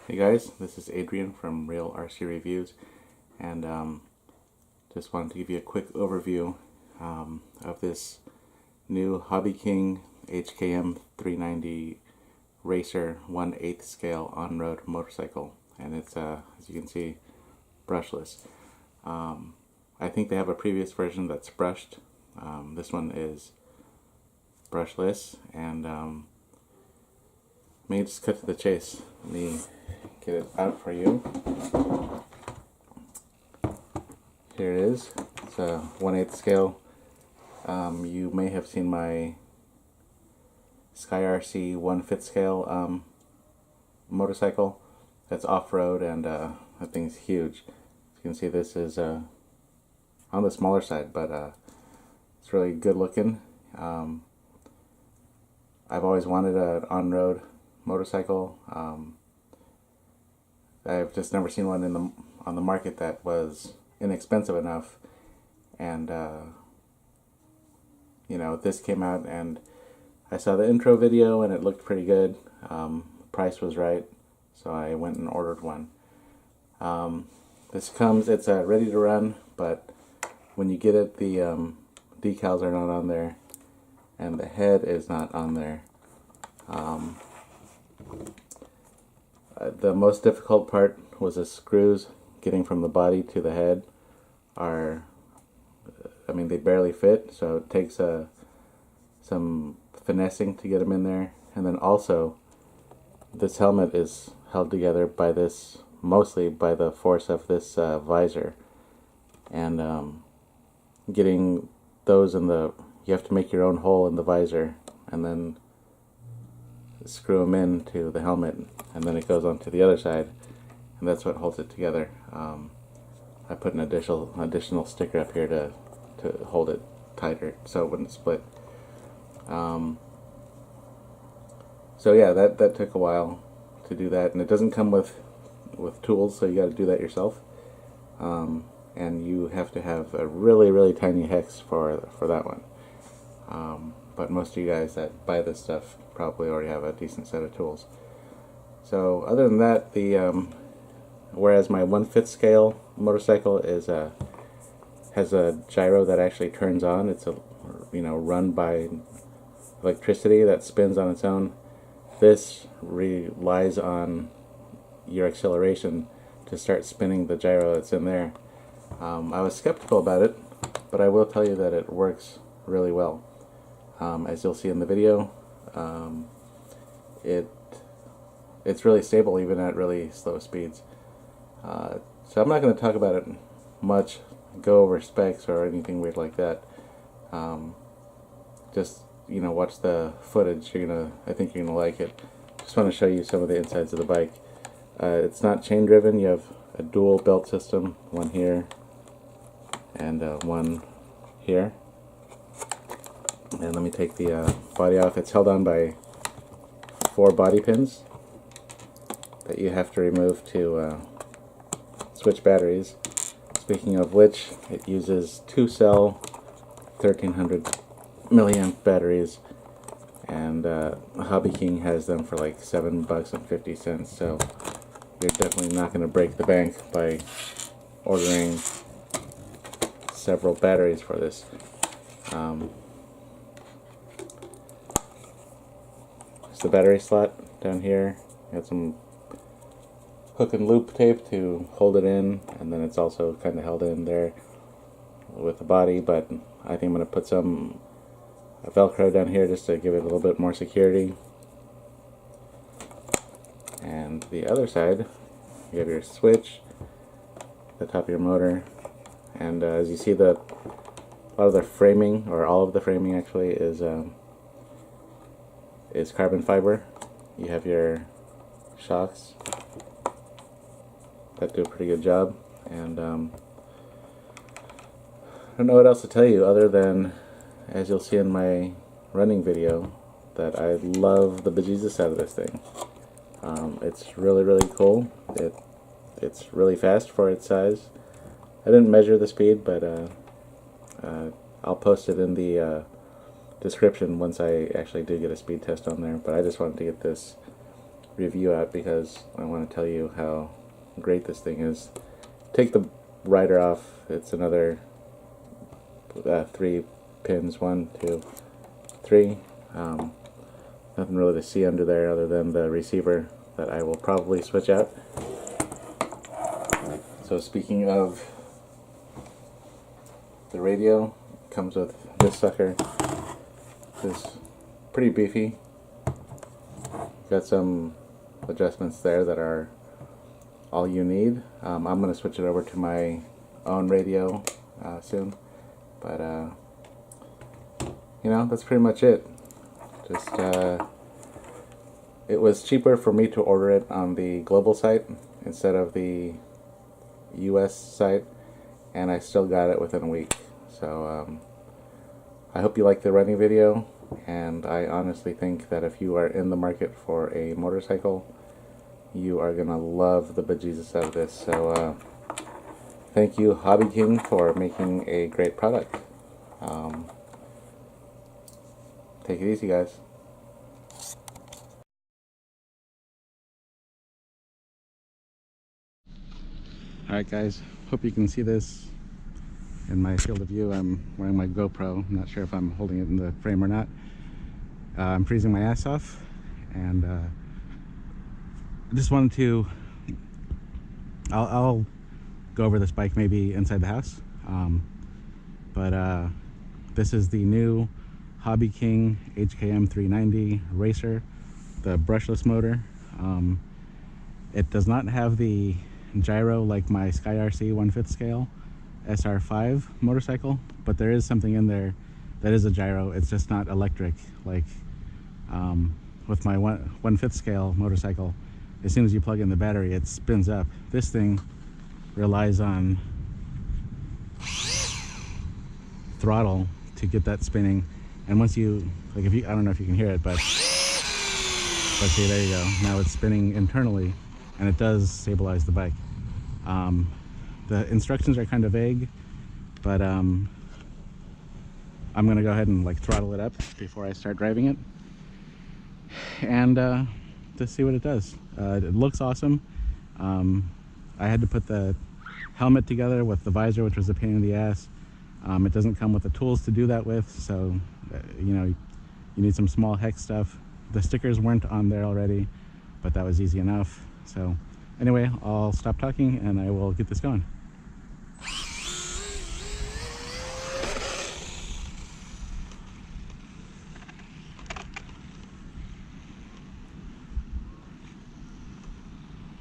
Hey guys, this is Adrian from Real RC Reviews, and just wanted to give you a quick overview of this new HobbyKing HKM-390 Racer 1/8 scale on-road motorcycle, and it's as you can see, brushless. I think they have a previous version that's brushed. This one is brushless, and let me just cut to the chase. Let me get it out for you. Here it is. It's a 1/8 scale. You may have seen my Sky RC 1/5 scale motorcycle. That's off-road, and that thing's huge. As you can see, this is on the smaller side, but it's really good looking. I've always wanted an on-road motorcycle. I've just never seen one on the market that was inexpensive enough, and this came out, and I saw the intro video and it looked pretty good. Price was right, so I went and ordered one. It's ready to run, but when you get it, the decals are not on there, and the head is not on there. The most difficult part was the screws getting from the body to the head. They barely fit, so it takes some finessing to get them in there. And then also, this helmet is held together by mostly by the force of this visor. And getting those you have to make your own hole in the visor, and then screw them into the helmet, and then it goes onto the other side, and that's what holds it together. I put an additional sticker up here to hold it tighter so it wouldn't split. So yeah, that took a while to do that, and it doesn't come with tools, so you got to do that yourself. And you have to have a really tiny hex for that one. But most of you guys that buy this stuff probably already have a decent set of tools. So other than that, whereas my 1/5 scale motorcycle has a gyro that actually turns on. It's run by electricity that spins on its own. This relies on your acceleration to start spinning the gyro that's in there. I was skeptical about it, but I will tell you that it works really well. As you'll see in the video, it's really stable even at really slow speeds. So I'm not going to talk about it much, go over specs or anything weird like that. Just watch the footage. I think you're gonna like it. Just want to show you some of the insides of the bike. It's not chain driven. You have a dual belt system, one here and one here. And let me take the body off. It's held on by 4 body pins that you have to remove to switch batteries. Speaking of which, it uses 2-cell 1300 milliamp batteries, and HobbyKing has them for like $7.50. So you're definitely not going to break the bank by ordering several batteries for this. The battery slot down here. Got some hook and loop tape to hold it in, and then it's also kind of held in there with the body, but I think I'm going to put some Velcro down here just to give it a little bit more security. And the other side, you have your switch, the top of your motor, and as you see, a lot of the framing, or all of the framing actually, is carbon fiber. You have your shocks that do a pretty good job, and I don't know what else to tell you other than, as you'll see in my running video, that I love the bejesus out of this thing. It's really cool. It's really fast for its size. I didn't measure the speed, but I'll post it in the description once I actually do get a speed test on there. But I just wanted to get this review out because I want to tell you how great this thing is. Take the rider off. It's another 3 pins, 1, 2, 3. Nothing really to see under there other than the receiver that I will probably switch out. So speaking of the radio, it comes with this sucker. It's pretty beefy. Got some adjustments there that are all you need. I'm going to switch it over to my own radio soon, but you know, that's pretty much it. Just it was cheaper for me to order it on the global site instead of the US site, and I still got it within a week. So I hope you like the running video, and I honestly think that if you are in the market for a motorcycle, you are gonna love the bejesus out of this. So thank you, HobbyKing, for making a great product. Take it easy, guys. Alright guys, hope you can see this in my field of view. I'm wearing my GoPro. I'm not sure if I'm holding it in the frame or not. I'm freezing my ass off, and I just wanted to, I'll go over this bike maybe inside the house, but this is the new HobbyKing HKM-390 Racer, the brushless motor. It does not have the gyro like my Sky RC 1/5 scale SR5 motorcycle, but there is something in there that is a gyro. It's just not electric like with my 1/5 scale motorcycle. As soon as you plug in the battery, it spins up. This thing relies on throttle to get that spinning, and once you, like, if you, I don't know if you can hear it, but see, there you go. Now it's spinning internally, and it does stabilize the bike. The instructions are kind of vague, but I'm gonna go ahead and like throttle it up before I start driving it, and just see what it does. It looks awesome. I had to put the helmet together with the visor, which was a pain in the ass. It doesn't come with the tools to do that with, so you know, you need some small hex stuff. The stickers weren't on there already, but that was easy enough. So anyway, I'll stop talking and I will get this going.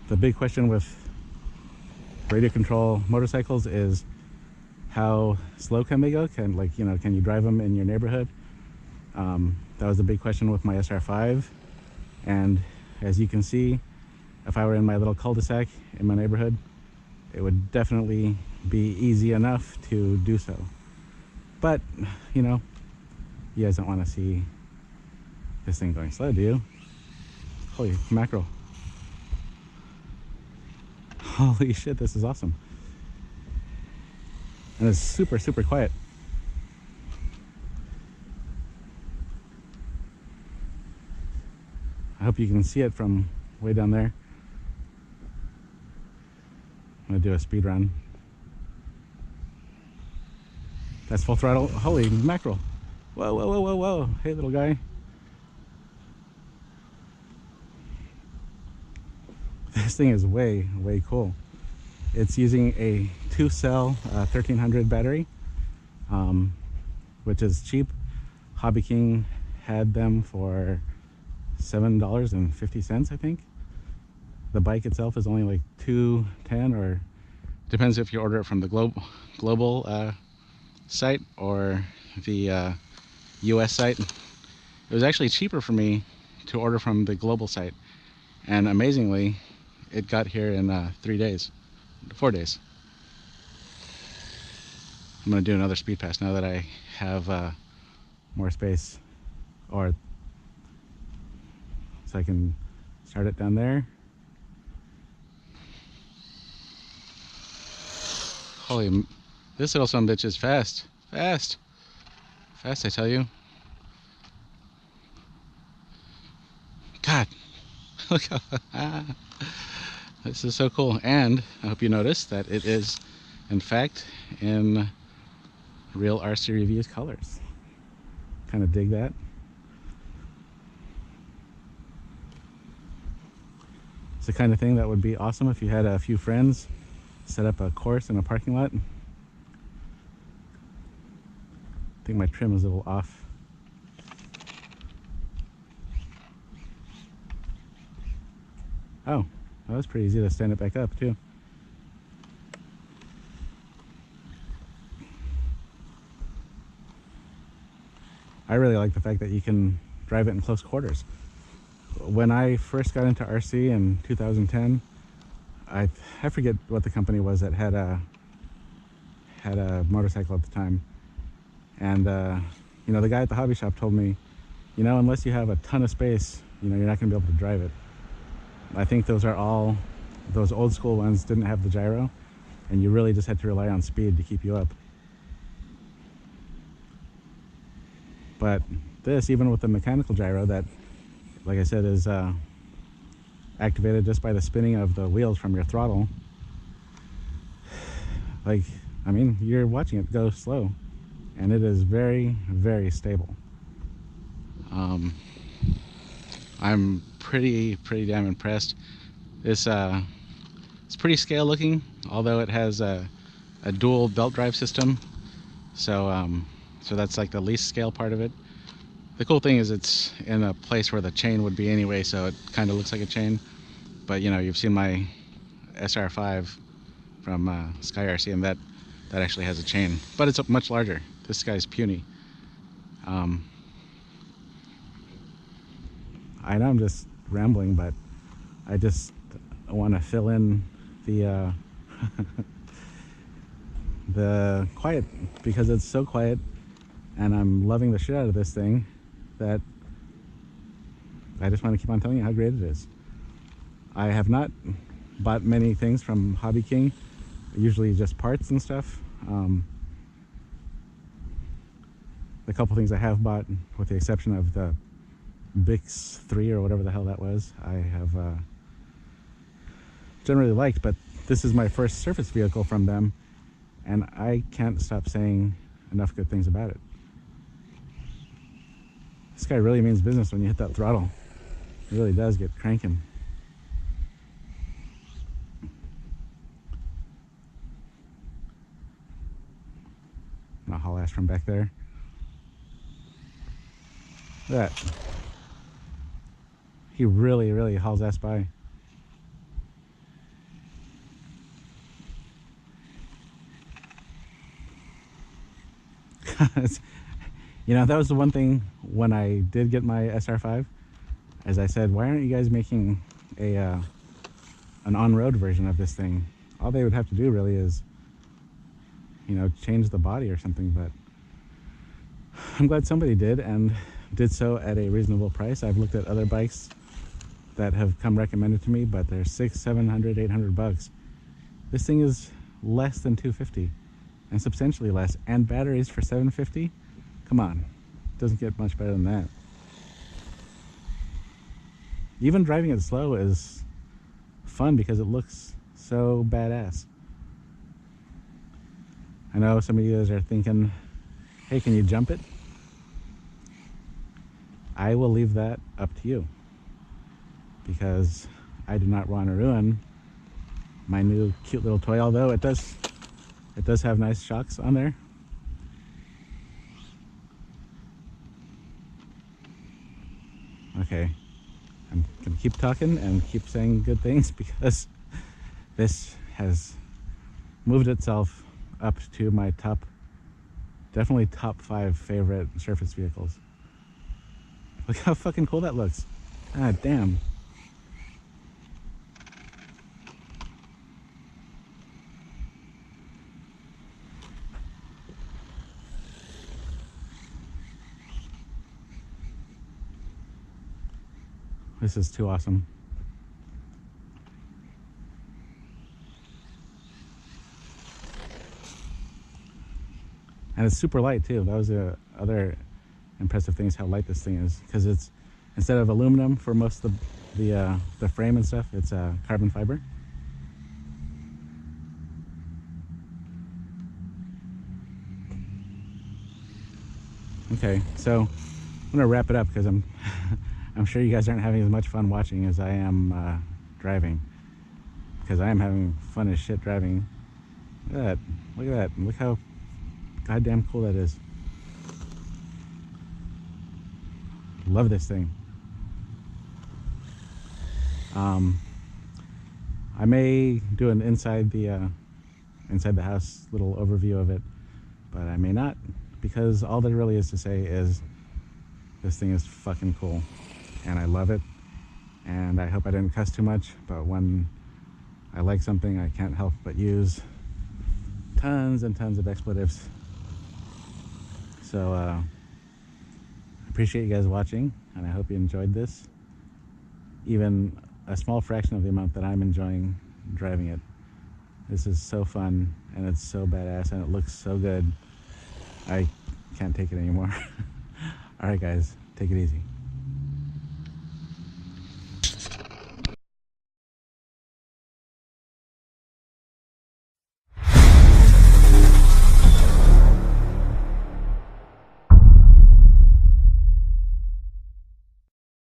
The big question with radio control motorcycles is how slow can they go? Can you drive them in your neighborhood? That was a big question with my SR5, and as you can see, if I were in my little cul-de-sac in my neighborhood, it would definitely be easy enough to do so. But you know, you guys don't want to see this thing going slow, do you? Holy mackerel. Holy shit, this is awesome. And it's super, super quiet. I hope you can see it from way down there. I'm gonna do a speed run. That's full throttle. Holy mackerel. Whoa, whoa, whoa, whoa, whoa. Hey, little guy. This thing is way, way cool. It's using a 2-cell 1300 battery, which is cheap. HobbyKing had them for $7.50, I think. The bike itself is only like $2.10, or depends if you order it from the global site or the US site. It was actually cheaper for me to order from the global site, and amazingly, it got here in 4 days. I'm gonna do another speed pass now that I have more space, or so I can start it down there. Holy, this little son of a bitch is fast, fast, I tell you. God, Look how, this is so cool. And I hope you noticed that it is, in fact, in real RC Reviews colors. Kind of dig that. It's the kind of thing that would be awesome if you had a few friends set up a course in a parking lot. I think my trim is a little off. Oh, that was pretty easy to stand it back up too. I really like the fact that you can drive it in close quarters. When I first got into RC in 2010, I forget what the company was that had a motorcycle at the time, and you know, the guy at the hobby shop told me, you know, unless you have a ton of space, you know, you're not going to be able to drive it. I think those old school ones didn't have the gyro, and you really just had to rely on speed to keep you up. But this, even with the mechanical gyro that, like I said, is activated just by the spinning of the wheels from your throttle, like, I mean, you're watching it go slow, and it is very, very stable. I'm pretty damn impressed. It's pretty scale looking, although it has a dual belt drive system. So so that's like the least scale part of it. The cool thing is it's in a place where the chain would be anyway, so it kind of looks like a chain. But you know, you've seen my SR5 from Sky RC, and that actually has a chain, but it's much larger. This guy's puny. I know I'm just rambling, but I just want to fill in the the quiet, because it's so quiet and I'm loving the shit out of this thing that I just want to keep on telling you how great it is. I have not bought many things from HobbyKing, usually just parts and stuff. The couple things I have bought, with the exception of the Bix 3 or whatever the hell that was, I have generally liked, but this is my first surface vehicle from them, and I can't stop saying enough good things about it. This guy really means business when you hit that throttle. It really does get cranking. I'm gonna haul ass from back there. Look at that. He really hauls ass by. You know, that was the one thing when I did get my SR5, as I said, why aren't you guys making a an on-road version of this thing? All they would have to do really is, you know, change the body or something. But I'm glad somebody did, and did so at a reasonable price. I've looked at other bikes that have come recommended to me, but they're $600, $700, $800. This thing is less than $250, and substantially less, and batteries for $750. Come on, doesn't get much better than that. Even driving it slow is fun because it looks so badass. I know some of you guys are thinking, hey, can you jump it? I will leave that up to you, because I do not want to ruin my new cute little toy, although it does have nice shocks on there. Okay, I'm gonna keep talking and keep saying good things, because this has moved itself up to my definitely top 5 favorite surface vehicles. Look how fucking cool that looks. Ah, damn. This is too awesome. And it's super light too. That was the other impressive thing, is how light this thing is, because it's, instead of aluminum for most of the frame and stuff. It's carbon fiber. Okay, so I'm gonna wrap it up because I'm I'm sure you guys aren't having as much fun watching as I am driving, because I am having fun as shit driving. Look at that! Look at that! Look how goddamn cool that is. Love this thing. I may do an inside the house little overview of it, but I may not, because all there really is to say is this thing is fucking cool and I love it, and I hope I didn't cuss too much, but when I like something I can't help but use tons and tons of expletives. So I appreciate you guys watching, and I hope you enjoyed this, even a small fraction of the amount that I'm enjoying driving it. This is so fun, and it's so badass, and it looks so good. I can't take it anymore. Alright guys, take it easy.